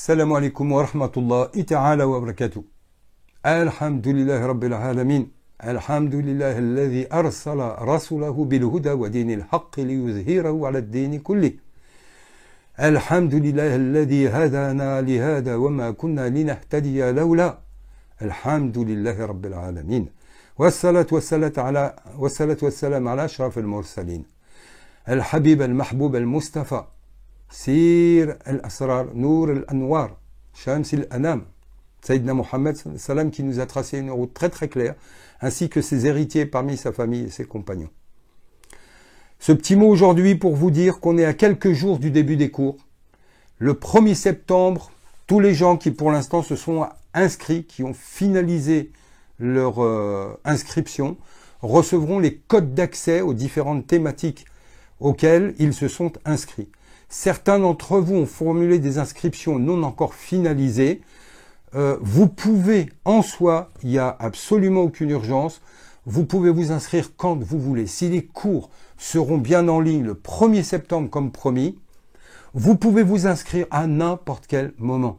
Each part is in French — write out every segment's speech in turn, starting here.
Assalamu alaikum wa rahmatullahi ta'ala wa barakatuh. Alhamdulillahi rabbil alamin. Alhamdulillahi alladhi arsala rasulahu bil huda wa dinil haqqi liyuzhirahu ala ad-din kulli. Alhamdulillahi alladhi hadana li hada wa ma kunna linahtadiya lawla. Alhamdulillahi rabbil alamin. Wassalatu wassalam ala ashraf al-mursalin. Al-habib al-mahboub al-mustafa. سير الأسرار نور الأنوار شمس الأنام Sayyidina Mohammed salam qui nous a tracé une route très très claire, ainsi que ses héritiers parmi sa famille et ses compagnons. Ce petit mot aujourd'hui pour vous dire qu'on est à quelques jours du début des cours. Le 1er septembre, tous les gens qui pour l'instant se sont inscrits, qui ont finalisé leur inscription, recevront les codes d'accès aux différentes thématiques auxquelles ils se sont inscrits. Certains d'entre vous ont formulé des inscriptions non encore finalisées. Vous pouvez, en soi, il n'y a absolument aucune urgence, vous pouvez vous inscrire quand vous voulez. Si les cours seront bien en ligne le 1er septembre comme promis, vous pouvez vous inscrire à n'importe quel moment.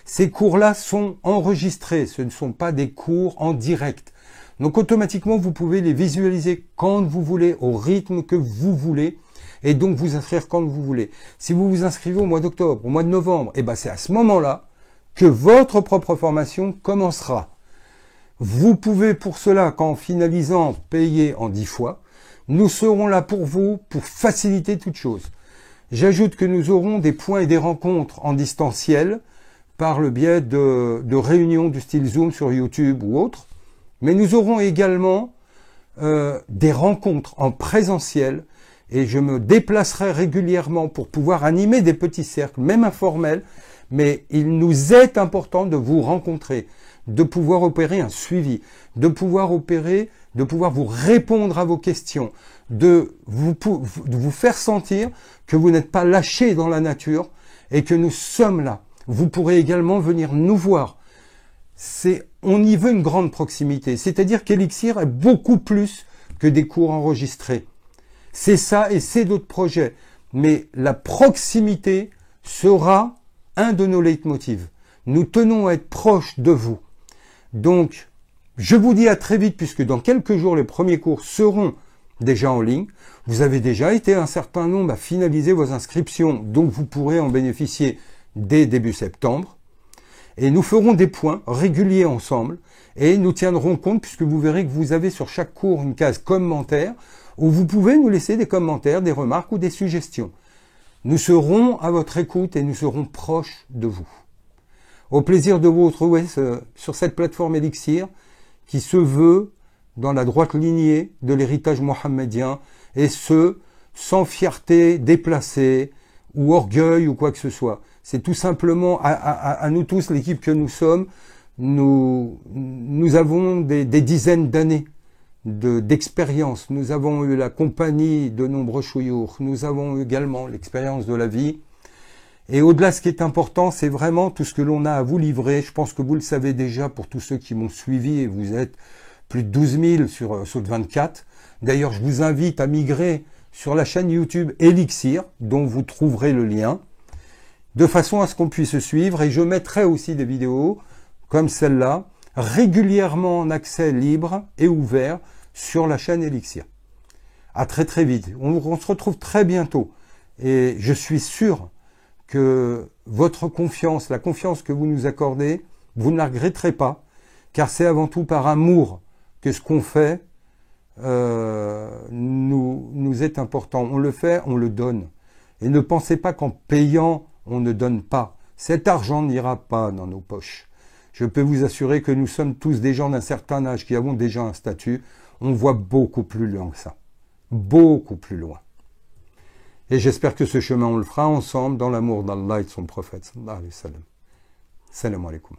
Ces cours-là sont enregistrés, ce ne sont pas des cours en direct. Donc automatiquement, vous pouvez les visualiser quand vous voulez, au rythme que vous voulez, et donc vous inscrire quand vous voulez. Si vous vous inscrivez au mois d'octobre, au mois de novembre, et ben c'est à ce moment-là que votre propre formation commencera. Vous pouvez pour cela, qu'en finalisant, payer en 10 fois. Nous serons là pour vous, pour faciliter toute chose. J'ajoute que nous aurons des points et des rencontres en distanciel par le biais de réunions du style Zoom sur YouTube ou autre. Mais nous aurons également des rencontres en présentiel. Et je me déplacerai régulièrement pour pouvoir animer des petits cercles, même informels, mais il nous est important de vous rencontrer, de pouvoir opérer un suivi, de pouvoir vous répondre à vos questions, de vous faire sentir que vous n'êtes pas lâchés dans la nature et que nous sommes là. Vous pourrez également venir nous voir. On y veut une grande proximité, c'est-à-dire qu'Elixir est beaucoup plus que des cours enregistrés. C'est ça et c'est d'autres projets. Mais la proximité sera un de nos leitmotivs. Nous tenons à être proches de vous. Donc, je vous dis à très vite, puisque dans quelques jours, les premiers cours seront déjà en ligne. Vous avez déjà été un certain nombre à finaliser vos inscriptions, donc vous pourrez en bénéficier dès début septembre. Et nous ferons des points réguliers ensemble et nous tiendrons compte, puisque vous verrez que vous avez sur chaque cours une case commentaire, où vous pouvez nous laisser des commentaires, des remarques ou des suggestions. Nous serons à votre écoute et nous serons proches de vous. Au plaisir de vous retrouver sur cette plateforme Elixir qui se veut dans la droite lignée de l'héritage mohammedien, et ce, sans fierté déplacée ou orgueil ou quoi que ce soit. C'est tout simplement à nous tous, l'équipe que nous sommes, nous avons des dizaines d'années d'expérience. Nous avons eu la compagnie de nombreux chouyours, nous avons eu également l'expérience de la vie. Et au-delà, ce qui est important, c'est vraiment tout ce que l'on a à vous livrer. Je pense que vous le savez déjà pour tous ceux qui m'ont suivi, et vous êtes plus de 12 000 sur Saut 24. D'ailleurs, je vous invite à migrer sur la chaîne YouTube Elixir, dont vous trouverez le lien, de façon à ce qu'on puisse suivre. Et je mettrai aussi des vidéos comme celle-là, régulièrement en accès libre et ouvert sur la chaîne Elixir. À très très vite. On se retrouve très bientôt. Et je suis sûr que votre confiance, la confiance que vous nous accordez, vous ne la regretterez pas, car c'est avant tout par amour que ce qu'on fait nous est important. On le fait, on le donne. Et ne pensez pas qu'en payant, on ne donne pas. Cet argent n'ira pas dans nos poches. Je peux vous assurer que nous sommes tous des gens d'un certain âge qui avons déjà un statut. On voit beaucoup plus loin que ça. Beaucoup plus loin. Et j'espère que ce chemin, on le fera ensemble dans l'amour d'Allah et de son prophète. Sallallahu alayhi wa sallam. Salam alaikum.